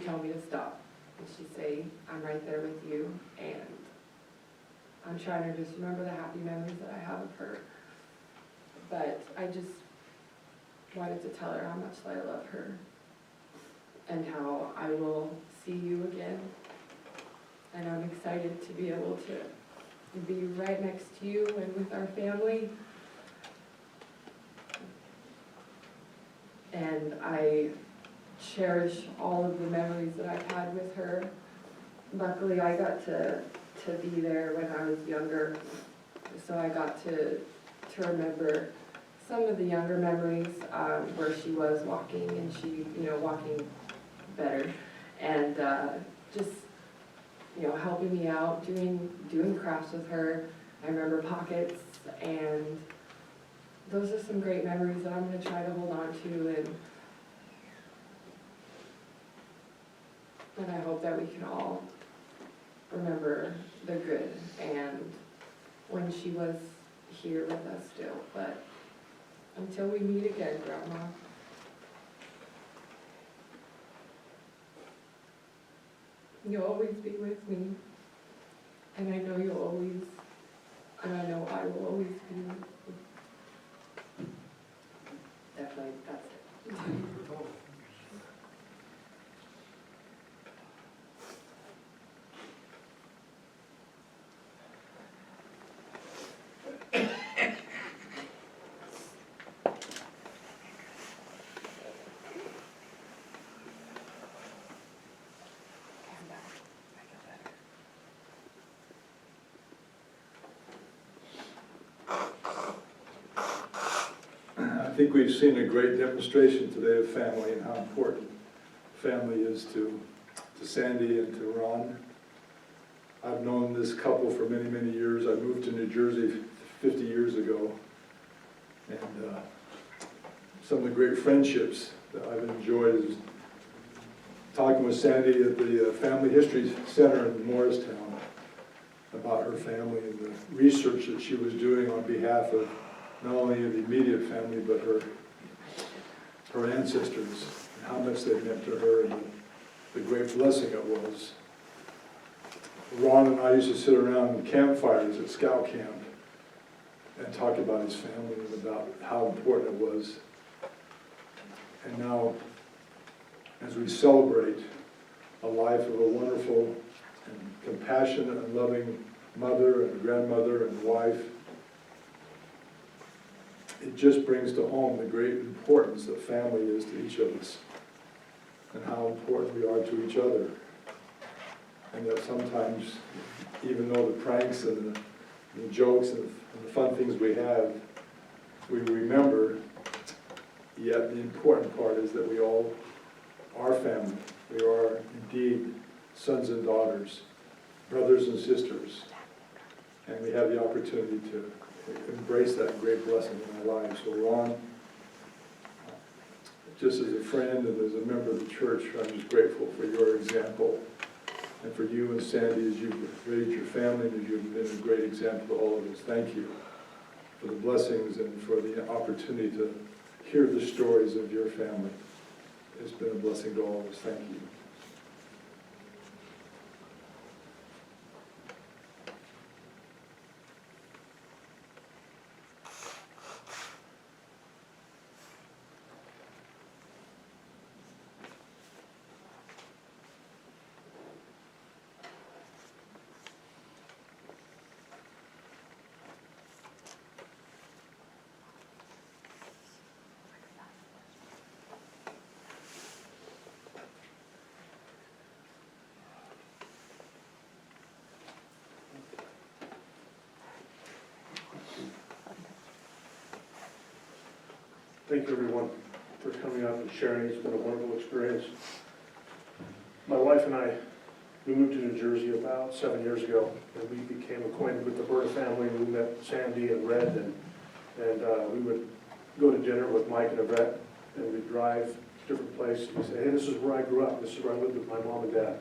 tell me to stop. And she'd say, I'm right there with you, and I'm trying to just remember the happy memories that I have of her. But I just wanted to tell her how much I love her and how I will see you again. And I'm excited to be able to be right next to you and with our family. And I cherish all of the memories that I've had with her. Luckily, I got to be there when I was younger, so I got to remember some of the younger memories where she was walking, and she, you know, walking better, and just, you know, helping me out, doing crafts with her. I remember pockets, and those are some great memories that I'm going to try to hold on to, and I hope that we can all remember the good and when she was here with us still. But until we meet again, Grandma, you'll always be with me, and I know you'll always, and I know I will always be with you. Definitely, that's it. I think we've seen a great demonstration today of family and how important family is to Sandy and to Ron. I've known this couple for many, many years. I moved to New Jersey 50 years ago. And some of the great friendships that I've enjoyed is talking with Sandy at the Family History Center in Morristown about her family and the research that she was doing on behalf of not only the immediate family, but her ancestors, and how much they meant to her, and the great blessing it was. Ron and I used to sit around campfires at scout camp and talk about his family and about how important it was. And now, as we celebrate a life of a wonderful and compassionate and loving mother and grandmother and wife, it just brings to home the great importance that family is to each of us and how important we are to each other. And that sometimes, even though the pranks and the jokes and the fun things we have, we remember, yet the important part is that we all are family. We are indeed sons and daughters, brothers and sisters, and we have the opportunity to embrace that great blessing in our lives. So Ron, just as a friend and as a member of the church, I'm just grateful for your example, and for you and Sandy as you've raised your family and as you've been a great example to all of us. Thank you for the blessings and for the opportunity to hear the stories of your family. It's been a blessing to all of us. Thank you. Thank you, everyone, for coming out and sharing. It's been a wonderful experience. My wife and I, we moved to New Jersey about 7 years ago, and we became acquainted with the Berta family. We met Sandy and Red, and we would go to dinner with Mike and Yvette, and we'd drive different places. We'd say, hey, this is where I grew up. This is where I lived with my mom and dad.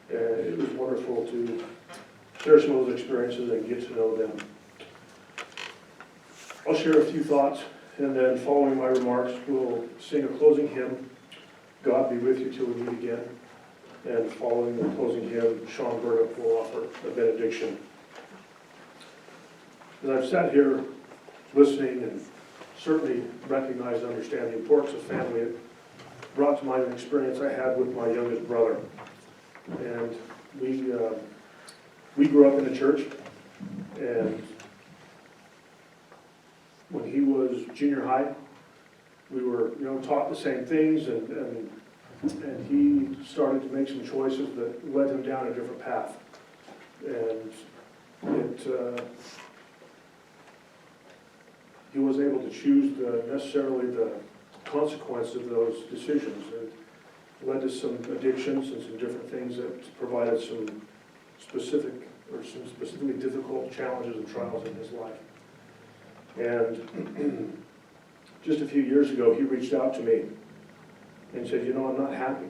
And it was wonderful to share some of those experiences and get to know them. I'll share a few thoughts. And then following my remarks, we'll sing a closing hymn, God Be With You Till We Meet Again. And following the closing hymn, Sean and Berta will offer a benediction. As I've sat here listening and certainly recognize and understand the importance of family, it brought to mind an experience I had with my youngest brother. And we grew up in the church, and when he was junior high, we were, taught the same things, and he started to make some choices that led him down a different path. And he was able to choose necessarily the consequence of those decisions, and led to some addictions and some different things that provided some specifically difficult challenges and trials in his life. And just a few years ago, he reached out to me and said, I'm not happy.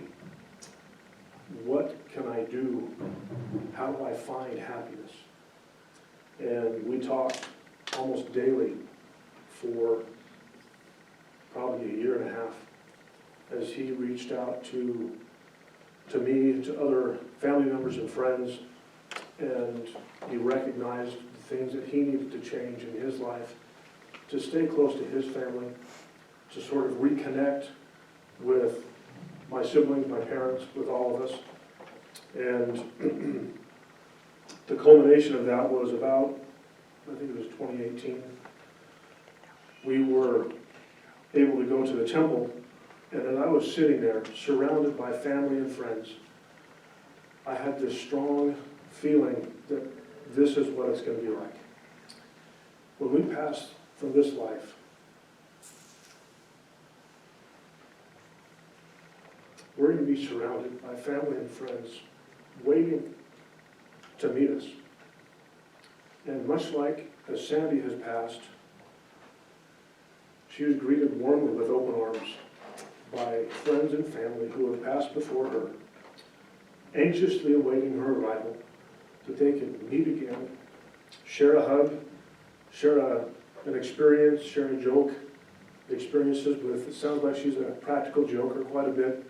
What can I do? How do I find happiness? And we talked almost daily for probably a year and a half as he reached out to me, to other family members and friends, and he recognized the things that he needed to change in his life to stay close to his family, to sort of reconnect with my siblings, my parents, with all of us. And the culmination of that was about, I think it was 2018, we were able to go to the temple, and as I was sitting there, surrounded by family and friends, I had this strong feeling that this is what it's going to be like. When we pass from this life, we're going to be surrounded by family and friends waiting to meet us. And much like as Sandy has passed, she was greeted warmly with open arms by friends and family who have passed before her, anxiously awaiting her arrival, that they could meet again, share a hug, share an experience, share a joke, experiences with, it sounds like she's a practical joker quite a bit,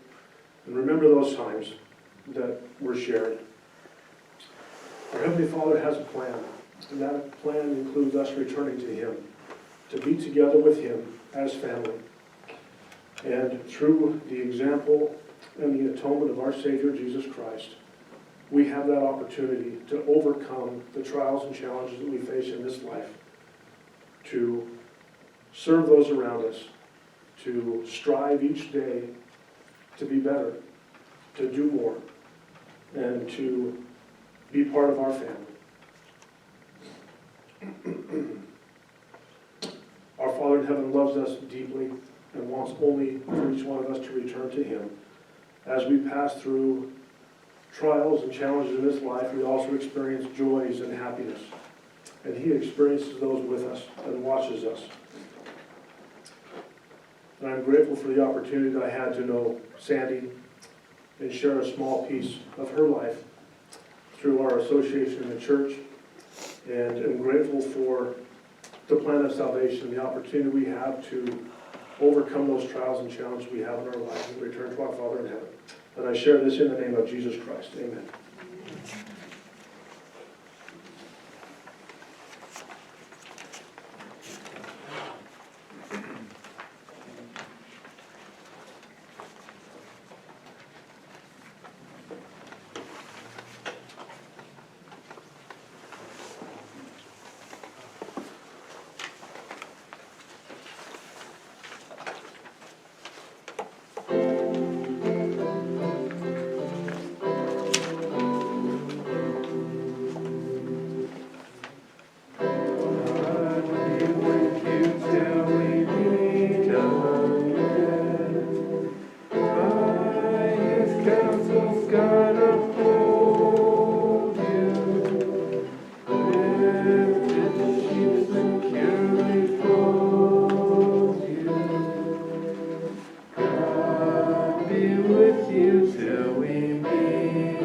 and remember those times that were shared. Our Heavenly Father has a plan, and that plan includes us returning to Him, to be together with Him as family. And through the example and the atonement of our Savior Jesus Christ, we have that opportunity to overcome the trials and challenges that we face in this life, to serve those around us, to strive each day to be better, to do more, and to be part of our family. Our Father in heaven loves us deeply and wants only for each one of us to return to Him. As we pass through trials and challenges in this life, we also experience joys and happiness. And He experiences those with us and watches us. And I'm grateful for the opportunity that I had to know Sandy and share a small piece of her life through our association in the church. And I'm grateful for the plan of salvation, the opportunity we have to overcome those trials and challenges we have in our lives and return to our Father in heaven. And I share this in the name of Jesus Christ. Amen. God be with you till we meet again.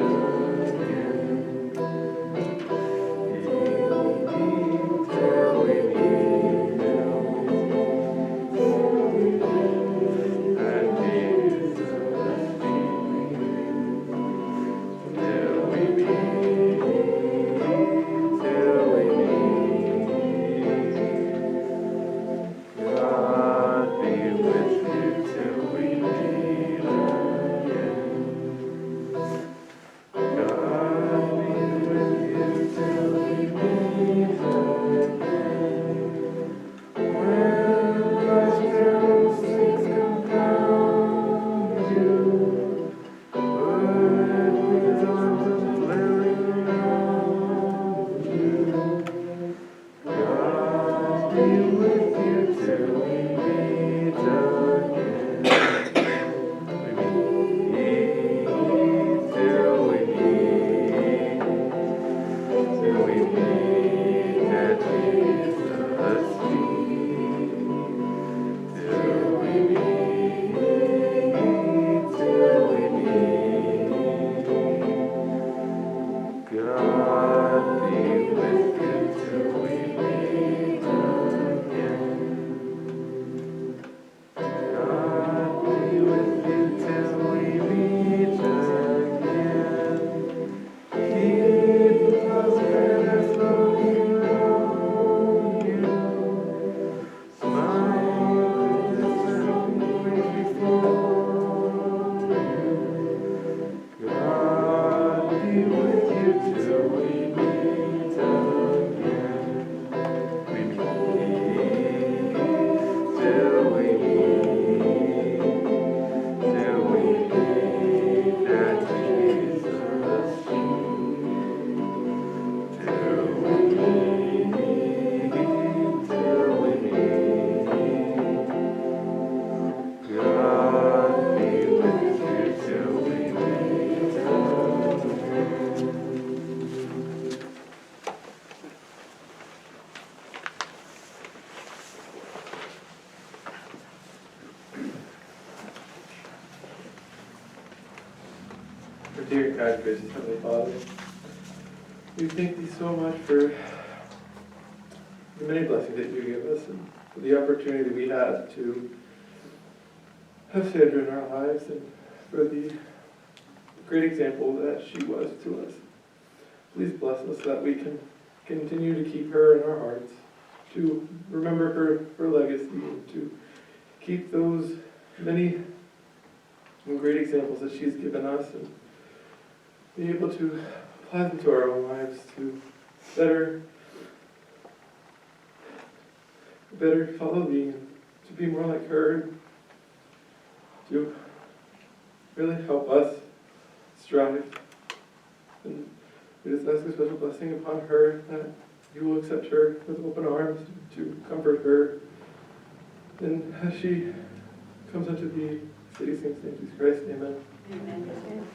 Dear God, gracious Heavenly Father, we thank Thee so much for the many blessings that You give us and for the opportunity that we had to have Sandra in our lives and for the great example that she was to us. Please bless us that we can continue to keep her in our hearts, to remember her legacy, and to keep those many great examples that she's given us and be able to apply them to our own lives to better follow Thee, and to be more like her, to really help us strive. And we just ask a special blessing upon her, that You will accept her with open arms, to comfort her, and as she comes unto Thee, say these things in Jesus Christ, amen. Amen.